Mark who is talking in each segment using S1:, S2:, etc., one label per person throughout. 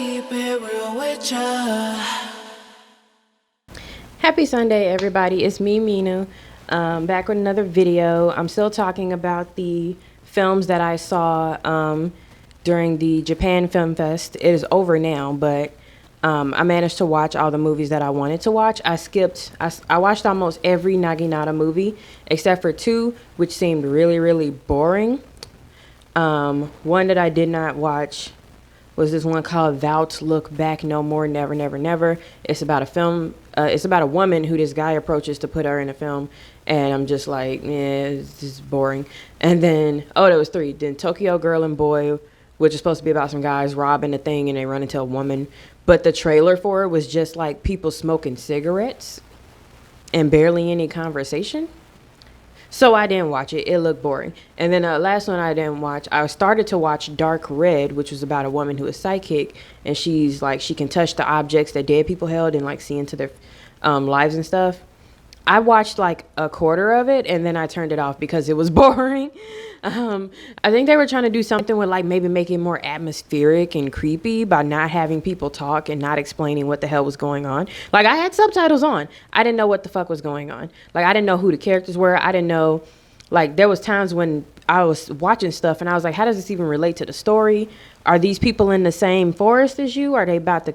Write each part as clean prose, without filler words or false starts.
S1: keep it real with ya.
S2: Happy Sunday, everybody. It's me, Minu, back with another video. I'm still talking about the films that I saw during the Japan Film Fest. It is over now, but I managed to watch all the movies that I wanted to watch. I watched almost every Naginata movie except for two, which seemed really, really boring. One that I did not watch was this one called Thou'lt Look Back No More, Never, Never, Never. It's about a film. It's about a woman who this guy approaches to put her in a film. And I'm just like, it's just boring. And then, there was three. Then Tokyo Girl and Boy, which is supposed to be about some guys robbing a thing and they run into a woman. But the trailer for it was just like people smoking cigarettes and barely any conversation. So I didn't watch it. It looked boring. And then the last one I didn't watch, I started to watch Dark Red, which was about a woman who is psychic. And she's like, she can touch the objects that dead people held and like see into their lives and stuff. I watched like a quarter of it and then I turned it off because it was boring. I think they were trying to do something with like maybe make it more atmospheric and creepy by not having people talk and not explaining what the hell was going on. Like I had subtitles on. I didn't know what the fuck was going on. Like I didn't know who the characters were. I didn't know, like there was times when I was watching stuff and I was like, how does this even relate to the story? Are these people in the same forest as you? Are they about to,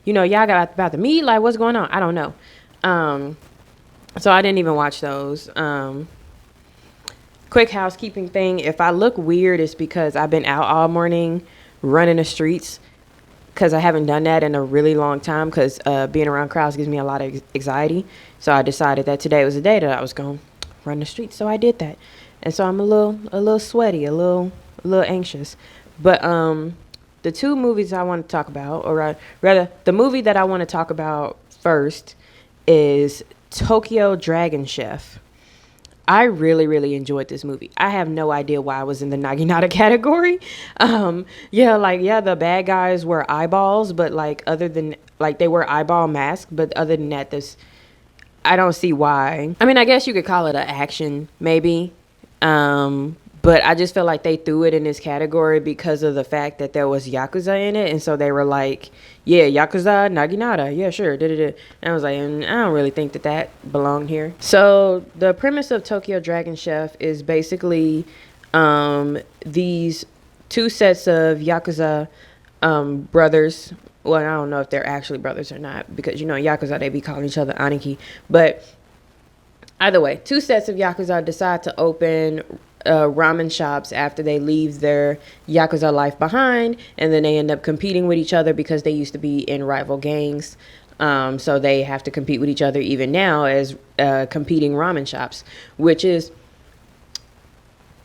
S2: y'all got about to meet? Like what's going on? I don't know. So I didn't even watch those. Quick housekeeping thing. If I look weird, it's because I've been out all morning running the streets because I haven't done that in a really long time because being around crowds gives me a lot of anxiety. So I decided that today was the day that I was going to run the streets. So I did that. And so I'm a little sweaty, a little anxious. But the two movies I want to talk about, or rather the movie that I want to talk about first is Tokyo Dragon Chef. I really, really enjoyed this movie. I have no idea why I was in the Naginata category. The bad guys were eyeballs, but like other than like they were eyeball masks, but other than that, I don't see why. I mean, I guess you could call it an action, maybe. But I just feel like they threw it in this category because of the fact that there was Yakuza in it. And so they were like, yeah, Yakuza, Naginata. Yeah, sure. And I was like, I don't really think that belonged here. So the premise of Tokyo Dragon Chef is basically these two sets of Yakuza brothers. Well, I don't know if they're actually brothers or not because, Yakuza, they be calling each other Aniki. But either way, two sets of Yakuza decide to open ramen shops after they leave their Yakuza life behind, and then they end up competing with each other because they used to be in rival gangs. So they have to compete with each other even now as competing ramen shops, which is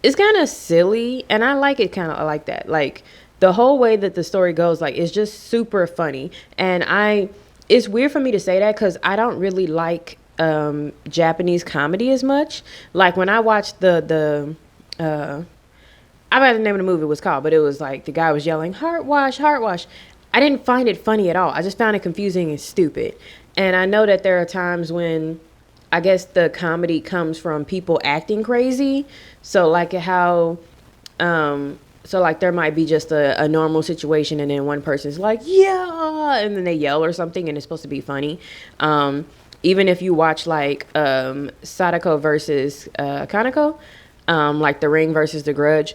S2: kind of silly, and I like it kind of like that. Like the whole way that the story goes, like it's just super funny, and it's weird for me to say that because I don't really like Japanese comedy as much. Like when I watched I forgot the name of the movie was called, but it was like the guy was yelling heart wash. I didn't find it funny at all. I just found it confusing and stupid. And I know that there are times when I guess the comedy comes from people acting crazy. So like how there might be just a normal situation and then one person's like, yeah, and then they yell or something and it's supposed to be funny. Even if you watch like Sadako versus Kaneko, like The Ring versus The Grudge,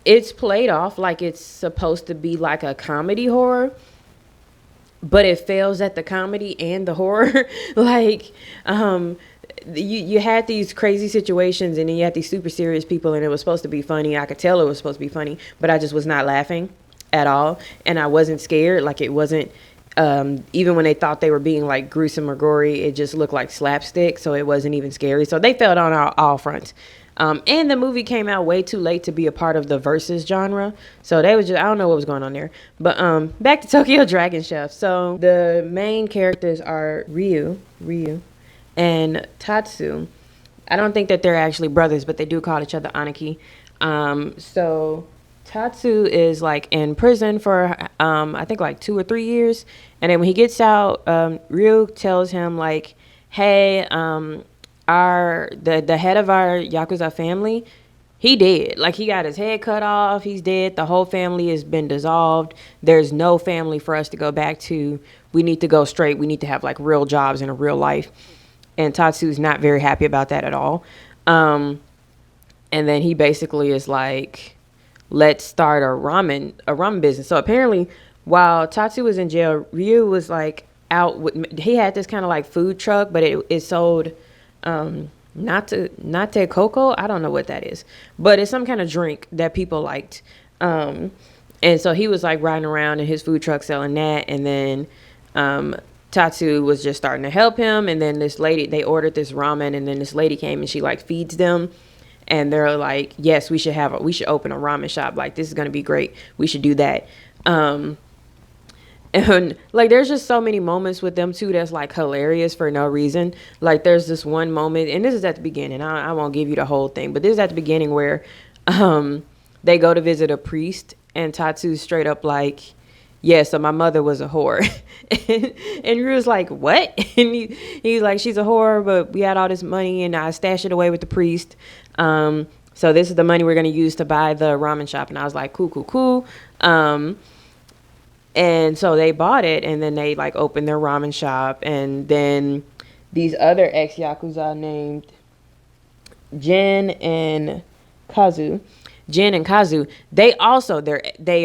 S2: it's played off like it's supposed to be like a comedy horror, but it fails at the comedy and the horror. Like you had these crazy situations and then you had these super serious people and it was supposed to be funny. I could tell it was supposed to be funny, but I just was not laughing at all, and I wasn't scared. Like it wasn't even when they thought they were being like gruesome or gory, it just looked like slapstick, so it wasn't even scary. So they failed on all fronts. And the movie came out way too late to be a part of the versus genre, so they was just, I don't know what was going on there. But back to Tokyo Dragon Chef. So the main characters are Ryu and Tatsu. I don't think that they're actually brothers, but they do call each other Aniki. So Tatsu is like in prison for I think like 2 or 3 years, and then when he gets out, Ryu tells him like, hey, the head of our Yakuza family, He dead. Like, he got his head cut off. He's dead. The whole family has been dissolved. There's no family for us to go back to. We need to go straight. We need to have like real jobs and a real life. And Tatsu's not very happy about that at all. And then he basically is like, let's start a ramen business. So apparently, while Tatsu was in jail, Ryu was like out with, he had this kind of like food truck, but it sold Nate cocoa. I don't know what that is, but it's some kind of drink that people liked. And so he was like riding around in his food truck selling that, and then Tatsu was just starting to help him. And then this lady, they ordered this ramen, and then this lady came and she like feeds them. And they're like, yes, we should open a ramen shop. Like, this is going to be great. We should do that. And like, there's just so many moments with them too that's like hilarious for no reason. Like, there's this one moment, and this is at the beginning. I won't give you the whole thing, but this is at the beginning where they go to visit a priest, and Tatsu's straight up like, yeah, so my mother was a whore. And Ryu's like, what? And he's like, she's a whore, but we had all this money and I stashed it away with the priest. So this is the money we're going to use to buy the ramen shop. And I was like, cool. And so they bought it, and then they like opened their ramen shop. And then these other ex-Yakuza named Jin and Kazu, they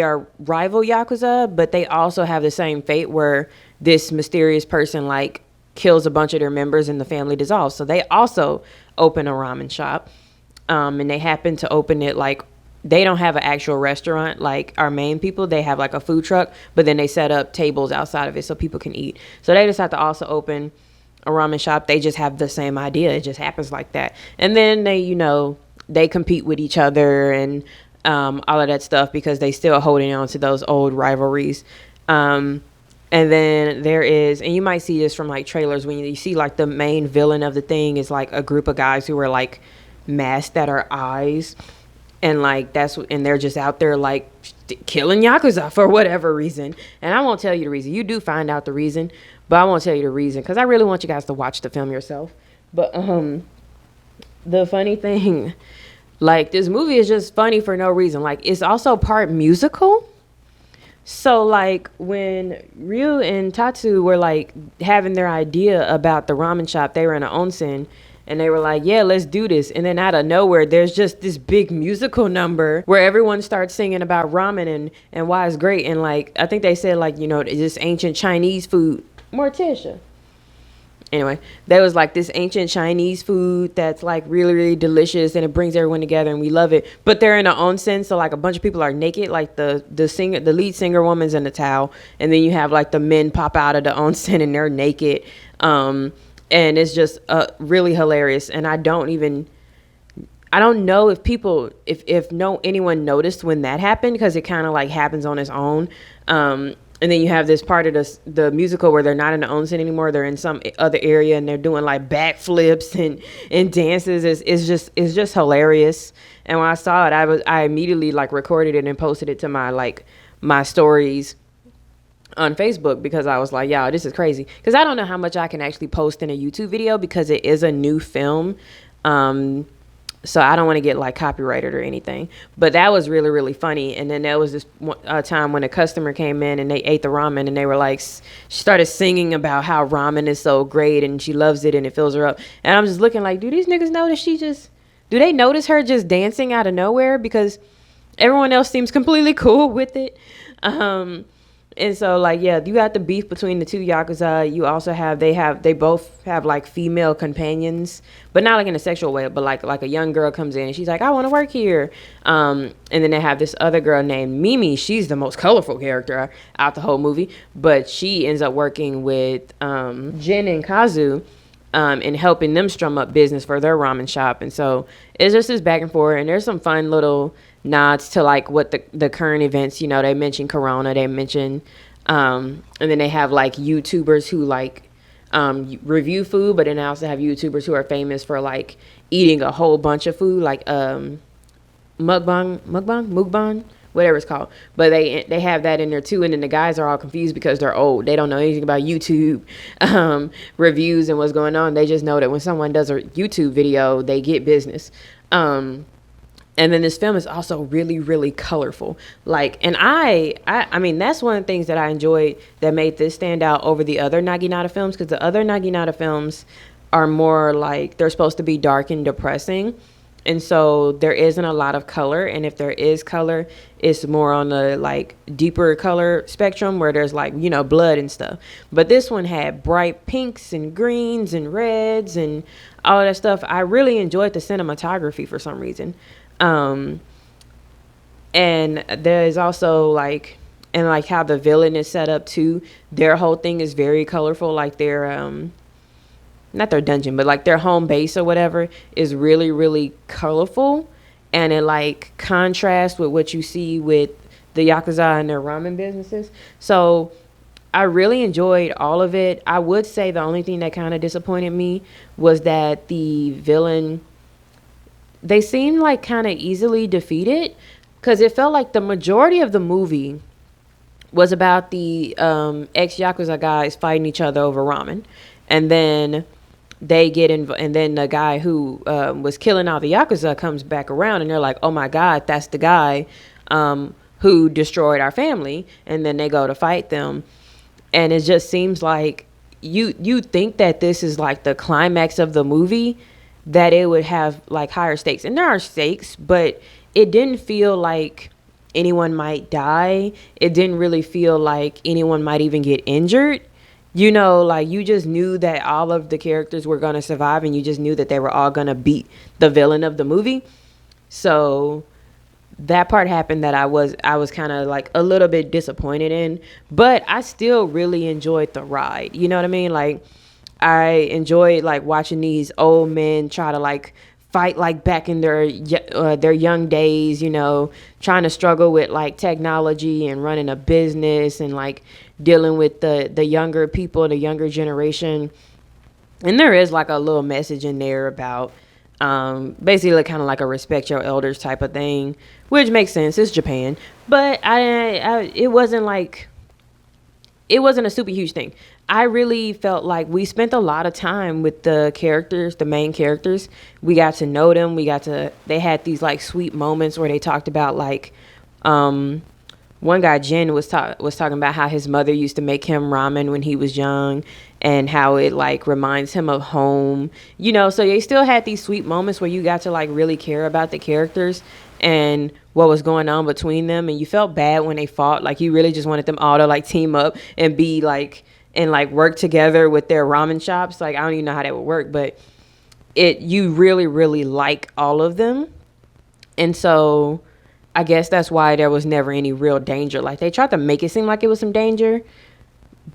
S2: are rival Yakuza, but they also have the same fate where this mysterious person like kills a bunch of their members and the family dissolves. So they also open a ramen shop. And they happen to open it like, they don't have an actual restaurant like our main people. They have like a food truck, but then they set up tables outside of it so people can eat. So they decide to also open a ramen shop. They just have the same idea. It just happens like that. And then they compete with each other and all of that stuff because they still holding on to those old rivalries. And then there is, and you might see this from like trailers, when you see like the main villain of the thing is like a group of guys who are like masked that are eyes, and like and they're just out there like killing Yakuza for whatever reason. And I won't tell you the reason. You do find out the reason, but I won't tell you the reason because I really want you guys to watch the film yourself. But the funny thing, like, this movie is just funny for no reason. Like, it's also part musical. So like when Ryu and Tatsu were like having their idea about the ramen shop, they were in an onsen, and they were like, yeah, let's do this. And then out of nowhere, there's just this big musical number where everyone starts singing about ramen and why it's great. And like, I think they said like, this ancient Chinese food. Morticia. Anyway, there was like this ancient Chinese food that's like really, really delicious, and it brings everyone together and we love it. But they're in an onsen, so like a bunch of people are naked, like the lead singer woman's in a towel, and then you have like the men pop out of the onsen and they're naked. And it's just really hilarious. And I don't know if anyone noticed when that happened, because it kind of like happens on its own. And then you have this part of the musical where they're not in the onsen anymore. They're in some other area and they're doing like backflips and dances. It's just hilarious. And when I saw it, I immediately like recorded it and posted it to my stories on Facebook, because I was like, yeah, this is crazy. Because I don't know how much I can actually post in a YouTube video because it is a new film. So I don't want to get like copyrighted or anything, but that was really, really funny. And then there was this time when a customer came in and they ate the ramen, and they were like, she started singing about how ramen is so great and she loves it and it fills her up. And I'm just looking like, do these niggas notice do they notice her just dancing out of nowhere? Because everyone else seems completely cool with it. And so like, yeah, you got the beef between the two Yakuza. You also they both have like female companions, but not like in a sexual way, but like a young girl comes in and she's like, I want to work here. And then they have this other girl named Mimi. She's the most colorful character out the whole movie, but she ends up working with Jin and Kazu and helping them strum up business for their ramen shop. And so it's just this back and forth, and there's some fun little nods to like what the current events, they mention Corona, they mention and then they have like YouTubers who like review food, but then they also have YouTubers who are famous for like eating a whole bunch of food, like mukbang, whatever it's called. But they have that in there too. And then the guys are all confused because they're old. They don't know anything about YouTube reviews and what's going on. They just know that when someone does a YouTube video, they get business. And then this film is also really, really colorful. Like, and I mean, that's one of the things that I enjoyed that made this stand out over the other Naginata films, because the other Naginata films are more like, they're supposed to be dark and depressing. And so there isn't a lot of color. And if there is color, it's more on the like deeper color spectrum where there's like, you know, blood and stuff. But this one had bright pinks and greens and reds and all that stuff. I really enjoyed the cinematography for some reason. Um, and there's also like, and like how the villain is set up too. Their whole thing is very colorful. Like their, not their dungeon, but like their home base or whatever is really, really colorful. And it like contrasts with what you see with the Yakuza and their ramen businesses. So I really enjoyed all of it. I would say the only thing that kind of disappointed me was that the villain, they seemed like kind of easily defeated, because it felt like the majority of the movie was about the ex-Yakuza guys fighting each other over ramen. And then they get and then the guy who was killing all the Yakuza comes back around, and they're like, oh my God, that's the guy who destroyed our family. And then they go to fight them. And it just seems like you think that this is like the climax of the movie, that it would have like higher stakes. And there are stakes, but it didn't feel like anyone might die. It didn't really feel like anyone might even get injured. You know, like you just knew that all of the characters were going to survive, and you just knew that they were all going to beat the villain of the movie. So that part happened that I was kind of like a little bit disappointed in, but I still really enjoyed the ride. You know what I mean? Like I enjoyed like watching these old men try to like fight like back in their young days, you know, trying to struggle with like technology and running a business and like dealing with the younger people, the younger generation. And there is like a little message in there about basically kind of like a respect your elders type of thing, which makes sense. It's Japan. But it wasn't like, it wasn't a super huge thing. I really felt like we spent a lot of time with the characters, the main characters. We got to know them. They had these like sweet moments where they talked about like, one guy, Jin, was talking about how his mother used to make him ramen when he was young, and how it like reminds him of home, you know. So they still had these sweet moments where you got to like really care about the characters and what was going on between them. And you felt bad when they fought. Like you really just wanted them all to like team up and be like, and like work together with their ramen shops. Like I don't even know how that would work, but you really, really like all of them. And so I guess that's why there was never any real danger. Like they tried to make it seem like it was some danger,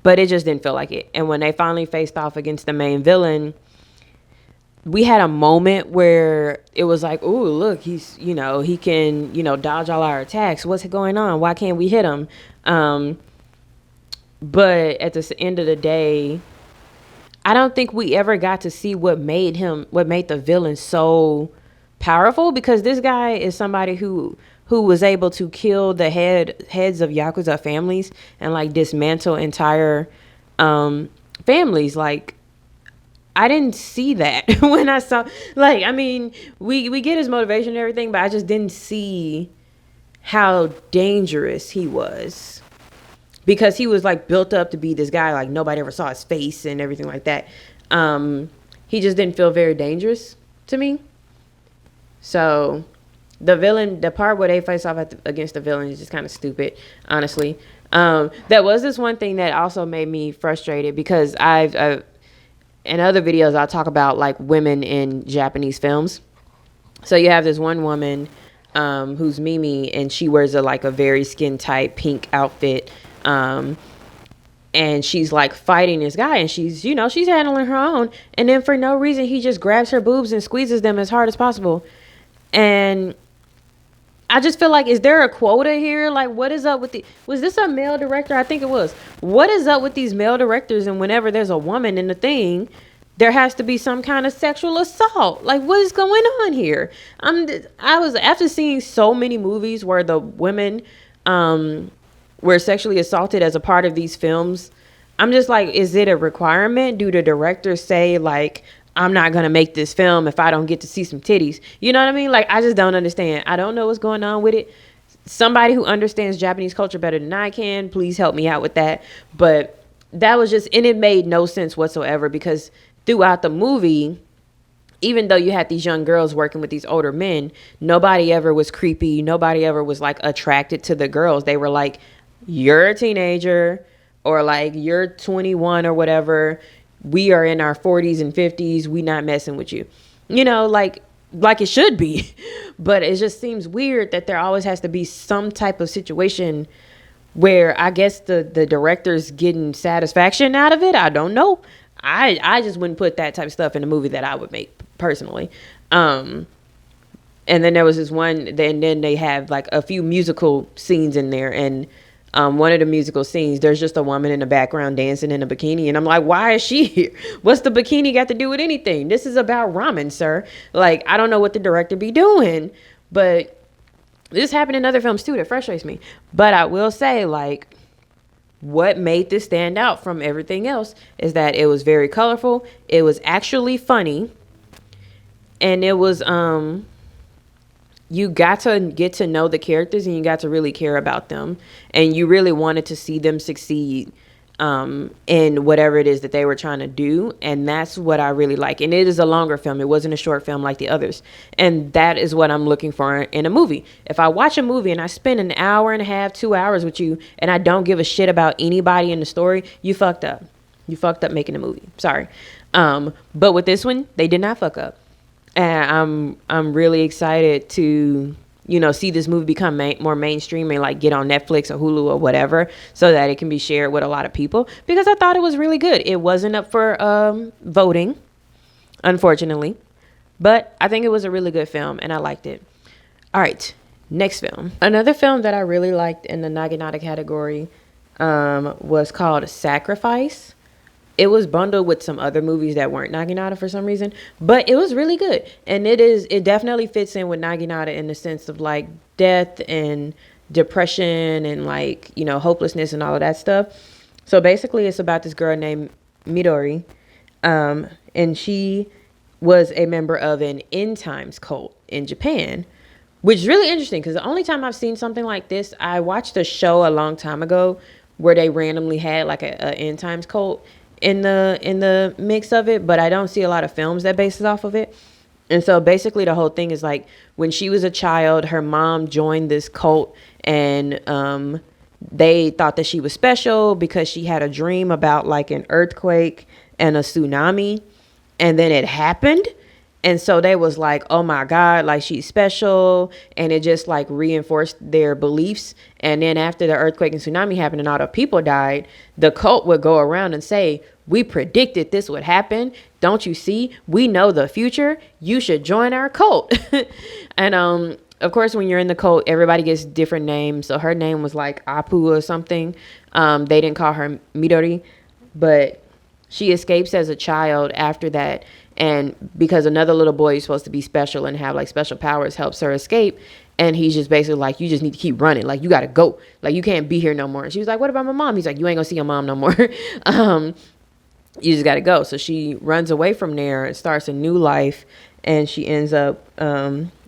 S2: but it just didn't feel like it. And when they finally faced off against the main villain, we had a moment where it was like, ooh, look, he's, you know, he can, you know, dodge all our attacks. What's going on? Why can't we hit him? But at the end of the day, I don't think we ever got to see what made the villain so powerful, because this guy is somebody who was able to kill the heads of Yakuza families and like dismantle entire families. Like I didn't see that when I saw, like, I mean, we get his motivation and everything, but I just didn't see how dangerous he was, because he was like built up to be this guy, like nobody ever saw his face and everything like that. He just didn't feel very dangerous to me. So the villain, the part where they face off against the villain is just kind of stupid, honestly. That was this one thing that also made me frustrated, because I've in other videos I'll talk about like women in Japanese films. So you have this one woman who's Mimi, and she wears a very skin tight pink outfit. And she's like fighting this guy, and she's handling her own. And then for no reason, he just grabs her boobs and squeezes them as hard as possible. And I just feel like, is there a quota here? Like, what is up with was this a male director? I think it was. What is up with these male directors? And whenever there's a woman in the thing, there has to be some kind of sexual assault. Like, what is going on here? I was, after seeing so many movies where the women were sexually assaulted as a part of these films, I'm just like, is it a requirement? Do the directors say like, I'm not going to make this film if I don't get to see some titties. You know what I mean? Like, I just don't understand. I don't know what's going on with it. Somebody who understands Japanese culture better than I can, please help me out with that. But that was just, and it made no sense whatsoever, because throughout the movie, even though you had these young girls working with these older men, nobody ever was creepy. Nobody ever was like attracted to the girls. They were like, you're a teenager, or like, you're 21 or whatever. We are in our 40s and 50s. We not messing with you. You know, like it should be. But it just seems weird that there always has to be some type of situation where I guess the director's getting satisfaction out of it. I don't know. I just wouldn't put that type of stuff in a movie that I would make personally. And then there was this one, and then they have like a few musical scenes in there, and one of the musical scenes, there's just a woman in the background dancing in a bikini, and I'm like, why is she here? What's the bikini got to do with anything? This is about ramen, sir. Like, I don't know what the director be doing, but this happened in other films too that frustrates me. But I will say, like, what made this stand out from everything else is that it was very colorful, it was actually funny, and it was you got to get to know the characters, and you got to really care about them, and you really wanted to see them succeed in whatever it is that they were trying to do. And that's what I really like. And it is a longer film. It wasn't a short film like the others. And that is what I'm looking for in a movie. If I watch a movie and I spend an hour and a half, 2 hours with you, and I don't give a shit about anybody in the story, you fucked up. You fucked up making a movie. Sorry. But with this one, they did not fuck up. And I'm really excited to, you know, see this movie become more mainstream and like get on Netflix or Hulu or whatever, so that it can be shared with a lot of people, because I thought it was really good. It wasn't up for voting, unfortunately, but I think it was a really good film and I liked it. All right, next film. Another film that I really liked in the Naginata category was called Sacrifice. It was bundled with some other movies that weren't Naginata for some reason, but it was really good. And it definitely fits in with Naginata in the sense of like death and depression and like, you know, hopelessness and all of that stuff. So basically it's about this girl named Midori. And she was a member of an end times cult in Japan, which is really interesting, because the only time I've seen something like this, I watched a show a long time ago where they randomly had like a end times cult in the mix of it, but I don't see a lot of films that bases off of it. And so basically the whole thing is like, when she was a child, her mom joined this cult, and they thought that she was special because she had a dream about like an earthquake and a tsunami, and then it happened. And so they was like, oh my God, like she's special. And it just like reinforced their beliefs. And then after the earthquake and tsunami happened and all the people died, the cult would go around and say, we predicted this would happen. Don't you see? We know the future. You should join our cult. And of course, when you're in the cult, everybody gets different names. So her name was like Apu or something. They didn't call her Midori, but she escapes as a child after that. And because another little boy is supposed to be special and have like special powers helps her escape. And he's just basically like, you just need to keep running. Like, you got to go. Like, you can't be here no more. And she was like, what about my mom? He's like, you ain't gonna see your mom no more. You just got to go. So she runs away from there and starts a new life. And she ends up,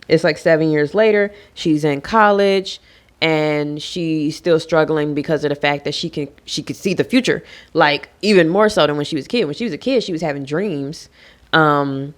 S2: it's like 7 years later, she's in college. And she's still struggling because of the fact that she could see the future, like even more so than when she was a kid. When she was a kid, she was having dreams. Well,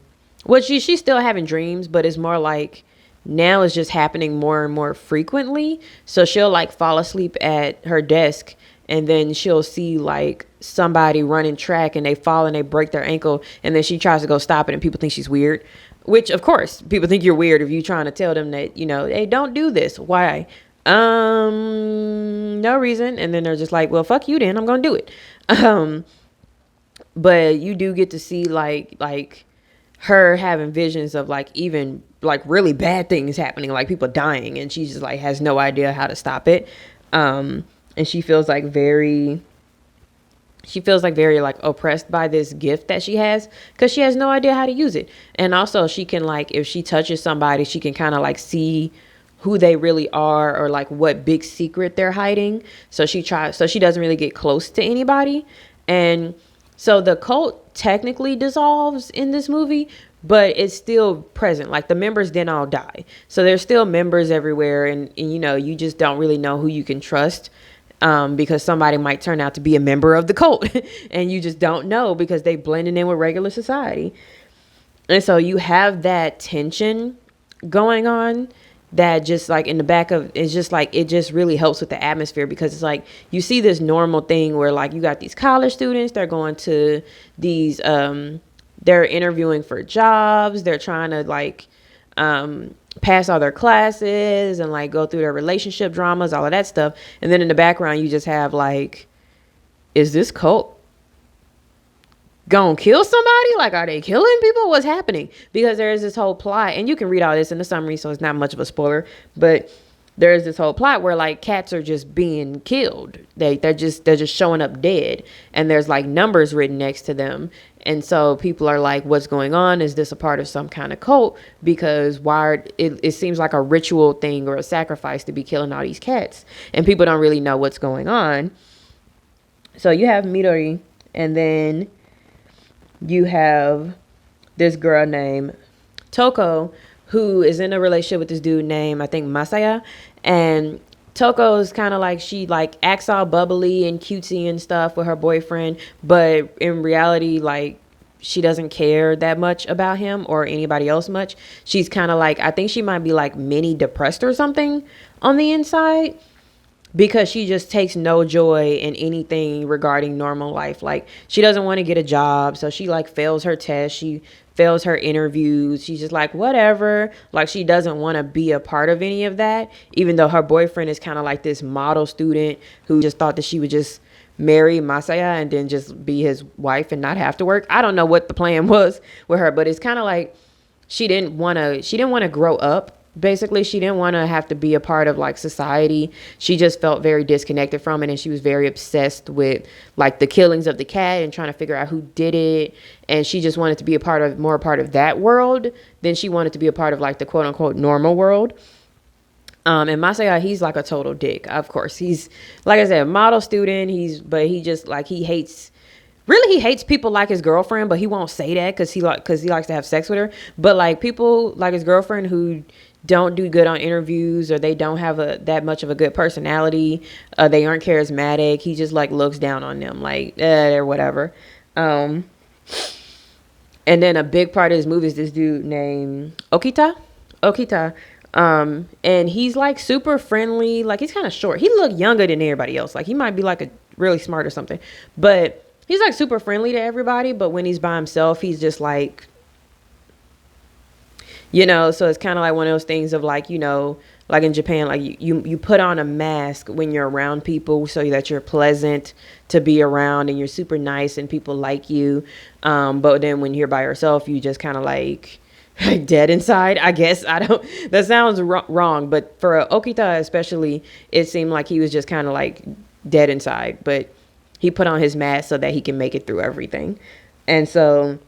S2: she's still having dreams, but it's more like now it's just happening more and more frequently. So she'll like fall asleep at her desk, and then she'll see like somebody running track, and they fall and they break their ankle, and then she tries to go stop it, and people think she's weird. Which, of course, people think you're weird if you're trying to tell them that, you know, hey, don't do this. Why? No reason. And then they're just like, well, fuck you then, I'm gonna do it. But you do get to see like her having visions of like even like really bad things happening, like people dying, and she just like has no idea how to stop it. And she feels like very like oppressed by this gift that she has, because she has no idea how to use it. And also she can like, if she touches somebody, she can kind of like see who they really are, or like what big secret they're hiding. So she doesn't really get close to anybody. And so the cult technically dissolves in this movie, but it's still present. Like the members didn't all die. So there's still members everywhere. And you know, you just don't really know who you can trust. Because somebody might turn out to be a member of the cult and you just don't know because they blended in with regular society. And so you have that tension going on that just like in the back of it's just like it just really helps with the atmosphere because it's like you see this normal thing where like you got these college students, they're going to these they're interviewing for jobs, they're trying to like pass all their classes and like go through their relationship dramas, all of that stuff. And then in the background you just have like, is this cult gonna kill somebody? Like, are they killing people? What's happening? Because there is this whole plot, and you can read all this in the summary, so it's not much of a spoiler, but there's this whole plot where like cats are just being killed. They're just showing up dead, and there's like numbers written next to them. And so people are like, what's going on? Is this a part of some kind of cult? Because it seems like a ritual thing or a sacrifice to be killing all these cats, and people don't really know what's going on. So you have Midori, and then you have this girl named Toko who is in a relationship with this dude named, I think, Masaya. And Toko is kind of like, she like acts all bubbly and cutesy and stuff with her boyfriend. But in reality, like, she doesn't care that much about him or anybody else much. She's kind of like, I think she might be like mini depressed or something on the inside, because she just takes no joy in anything regarding normal life. Like, she doesn't want to get a job, so she like fails her test, she fails her interviews, she's just like whatever. Like, she doesn't want to be a part of any of that, even though her boyfriend is kind of like this model student who just thought that she would just marry Masaya and then just be his wife and not have to work. I don't know what the plan was with her, but it's kind of like she didn't want to grow up. Basically, she didn't want to have to be a part of like society. She just felt very disconnected from it, and she was very obsessed with like the killings of the cat and trying to figure out who did it. And she just wanted to be more a part of that world than she wanted to be a part of like the quote unquote normal world. And Masaya, he's like a total dick. Of course, he's, like I said, a model student. But he just like, he hates people like his girlfriend, but he won't say that because he likes to have sex with her. But like people like his girlfriend who don't do good on interviews, or they don't have that much of a good personality, they aren't charismatic, he just like looks down on them like or whatever. And then a big part of this movie is this dude named Okita. And he's like super friendly, like he's kind of short, he look younger than everybody else, like he might be like a really smart or something, but he's like super friendly to everybody. But when he's by himself, he's just like, you know, so it's kind of like one of those things of like, you know, like in Japan, like you put on a mask when you're around people so that you're pleasant to be around and you're super nice and people like you. But then when you're by yourself, you just kind of like dead inside, I guess. That sounds wrong. But for Okita especially, it seemed like he was just kind of like dead inside. But he put on his mask so that he can make it through everything. And so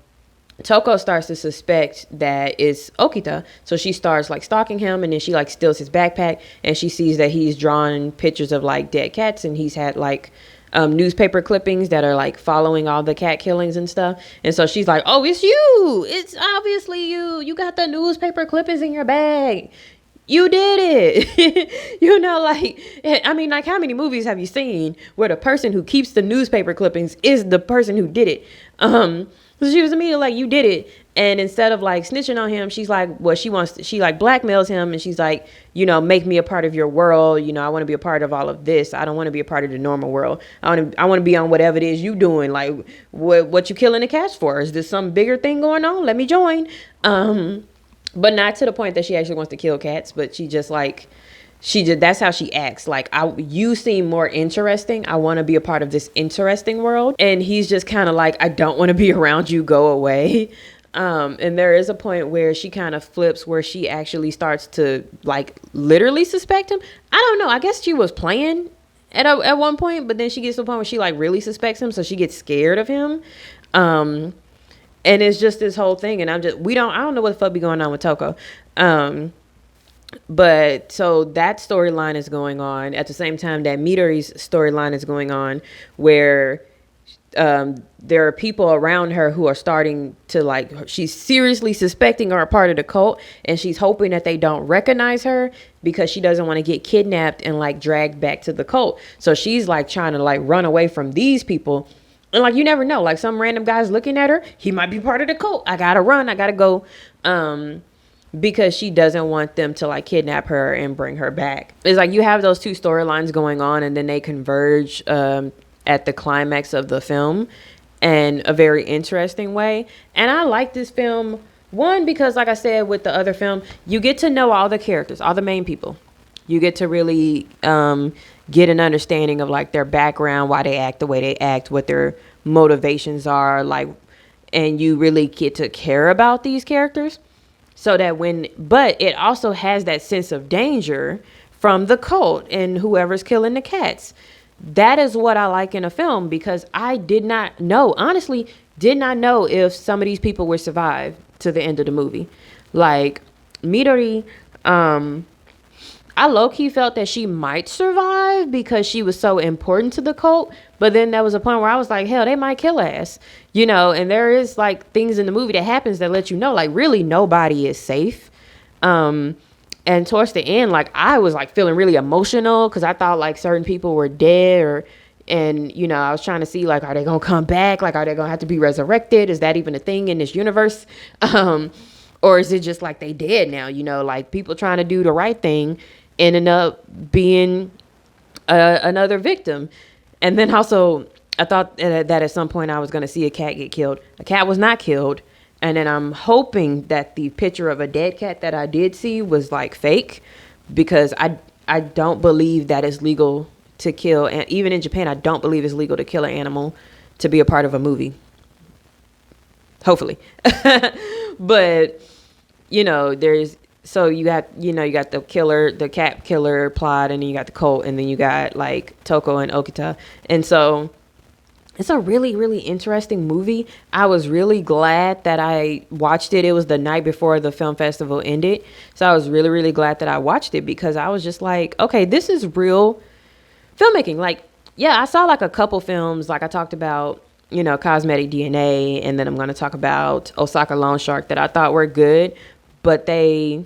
S2: Toko starts to suspect that it's Okita. So she starts like stalking him, and then she like steals his backpack, and she sees that he's drawing pictures of like dead cats, and he's had like newspaper clippings that are like following all the cat killings and stuff. And so she's like, oh, it's you. It's obviously you. You got the newspaper clippings in your bag. You did it. You know, like, I mean, like, how many movies have you seen where the person who keeps the newspaper clippings is the person who did it? So she was immediately like, you did it. And instead of like snitching on him, she's like, well, she like blackmails him, and she's like, you know, make me a part of your world. You know, I want to be a part of all of this. I don't want to be a part of the normal world. I want to be on whatever it is you doing. Like, what you killing the cats for? Is this some bigger thing going on? Let me join. But not to the point that she actually wants to kill cats, but she just like, that's how she acts. Like, you seem more interesting. I want to be a part of this interesting world. And he's just kind of like, I don't want to be around you. Go away. And there is a point where she kind of flips, where she actually starts to like literally suspect him. I don't know. I guess she was playing at one point, but then she gets to the point where she like really suspects him. So she gets scared of him. And it's just this whole thing. And I don't know what the fuck be going on with Toko. But so that storyline is going on at the same time that Midori's storyline is going on, where there are people around her who are starting to like, she's seriously suspecting are a part of the cult, and she's hoping that they don't recognize her because she doesn't want to get kidnapped and like dragged back to the cult. So she's like trying to like run away from these people. And like, you never know, like some random guy's looking at her, he might be part of the cult. I gotta run, I gotta go. Because she doesn't want them to like kidnap her and bring her back. It's like you have those two storylines going on, and then they converge at the climax of the film in a very interesting way. And I like this film, one, because like I said with the other film, you get to know all the characters, all the main people. You get to really get an understanding of like their background, why they act the way they act, what their motivations are, like, and you really get to care about these characters. So that but it also has that sense of danger from the cult and whoever's killing the cats. That is what I like in a film, because I did not know, honestly, did not know if some of these people would survive to the end of the movie. Like Midori, I low-key felt that she might survive because she was so important to the cult. But then there was a point where I was like, hell, they might kill her ass. You know, and there is like things in the movie that happens that let you know, like, really nobody is safe. And towards the end, like, I was like feeling really emotional because I thought like certain people were dead, and you know, I was trying to see like, are they gonna come back? Like, are they gonna have to be resurrected? Is that even a thing in this universe? Or is it just like they dead now? You know, like people trying to do the right thing ended up being another victim. And then also, I thought that at some point I was going to see a cat get killed. A cat was not killed. And then I'm hoping that the picture of a dead cat that I did see was like fake, because I don't believe that it's legal to kill. And even in Japan, I don't believe it's legal to kill an animal to be a part of a movie. Hopefully. But, you know, so you got the killer, the cat killer plot, and then you got the cult, and then you got like Toko and Okita. And so it's a really, really interesting movie. I was really glad that I watched it. It was the night before the film festival ended. So I was really, really glad that I watched it, because I was just like, okay, this is real filmmaking. Like, yeah, I saw like a couple films, like I talked about, you know, Cosmetic DNA, and then I'm going to talk about Osaka Loan Shark, that I thought were good, but they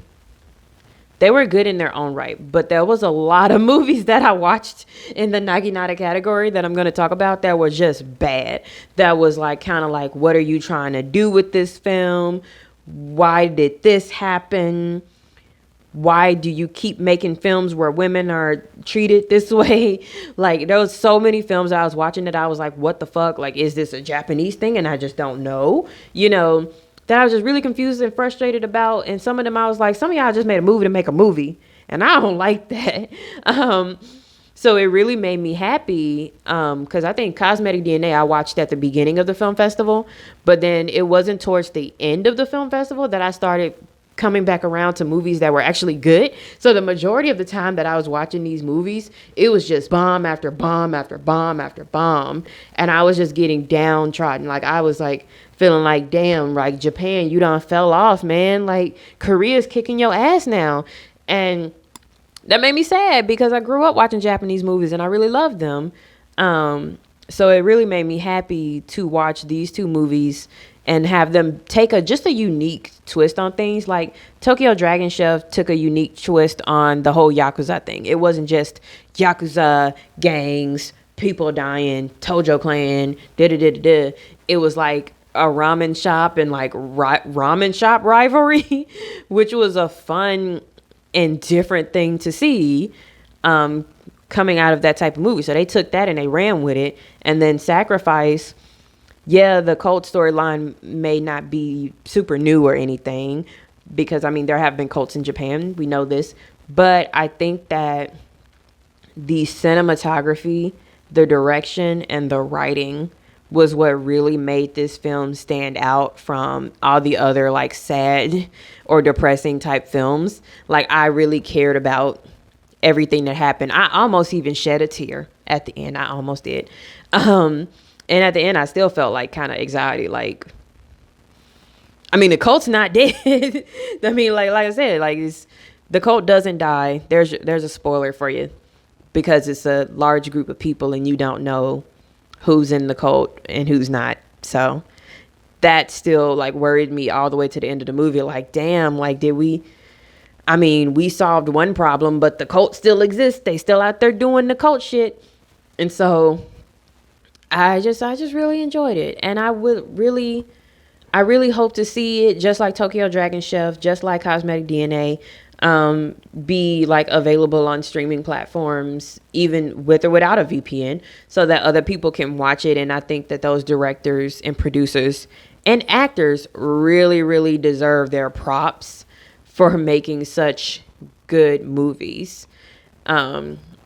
S2: were good in their own right. But there was a lot of movies that I watched in the Naginata category that I'm going to talk about that were just bad. That was like kind of like, what are you trying to do with this film? Why did this happen? Why do you keep making films where women are treated this way? Like, there was so many films I was watching that I was like, what the fuck? Like, is this a Japanese thing? And I just don't know, you know, that I was just really confused and frustrated about. And some of them I was like, some of y'all just made a movie to make a movie, and I don't like that. So it really made me happy, because I think Cosmetic DNA I watched at the beginning of the film festival, but then it wasn't towards the end of the film festival that I started coming back around to movies that were actually good. So the majority of the time that I was watching these movies, it was just bomb after bomb after bomb after bomb, and I was just getting downtrodden. Like, I was like feeling like, damn, like, Japan, you done fell off, man. Like, Korea's kicking your ass now. And that made me sad, because I grew up watching Japanese movies and I really loved them. So it really made me happy to watch these two movies and have them take just a unique twist on things. Like, Tokyo Dragon Chef took a unique twist on the whole Yakuza thing. It wasn't just Yakuza, gangs, people dying, Tojo clan, da-da-da-da-da. It was like a ramen shop and like ramen shop rivalry, which was a fun and different thing to see coming out of that type of movie. So they took that and they ran with it. And then Sacrifice, yeah, the cult storyline may not be super new or anything, because I mean, there have been cults in Japan, we know this, but I think that the cinematography, the direction, and the writing was what really made this film stand out from all the other like sad or depressing type films. Like, I really cared about everything that happened. I almost even shed a tear at the end. I almost did. And at the end, I still felt like kind of anxiety. Like, I mean, the cult's not dead. I mean, like I said, like, the cult doesn't die. There's a spoiler for you, because it's a large group of people and you don't know who's in the cult and who's not. So that still like worried me all the way to the end of the movie. Like, damn, like we solved one problem, but the cult still exists. They still out there doing the cult shit. And so I just really enjoyed it. And I really hope to see it, just like Tokyo Dragon Chef, just like Cosmetic DNA, be like available on streaming platforms, even with or without a VPN, so that other people can watch it. And I think that those directors and producers and actors really, really deserve their props for making such good movies.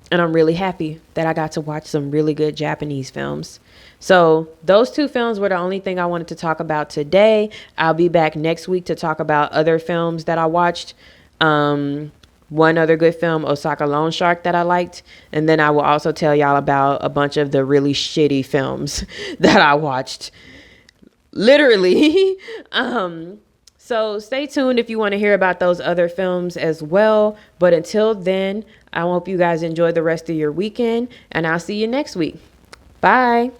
S2: And I'm really happy that I got to watch some really good Japanese films. So those two films were the only thing I wanted to talk about today. I'll be back next week to talk about other films that I watched. One other good film, Osaka Loan Shark, that I liked. And then I will also tell y'all about a bunch of the really shitty films that I watched. Literally. So stay tuned if you want to hear about those other films as well. But until then, I hope you guys enjoy the rest of your weekend, and I'll see you next week. Bye.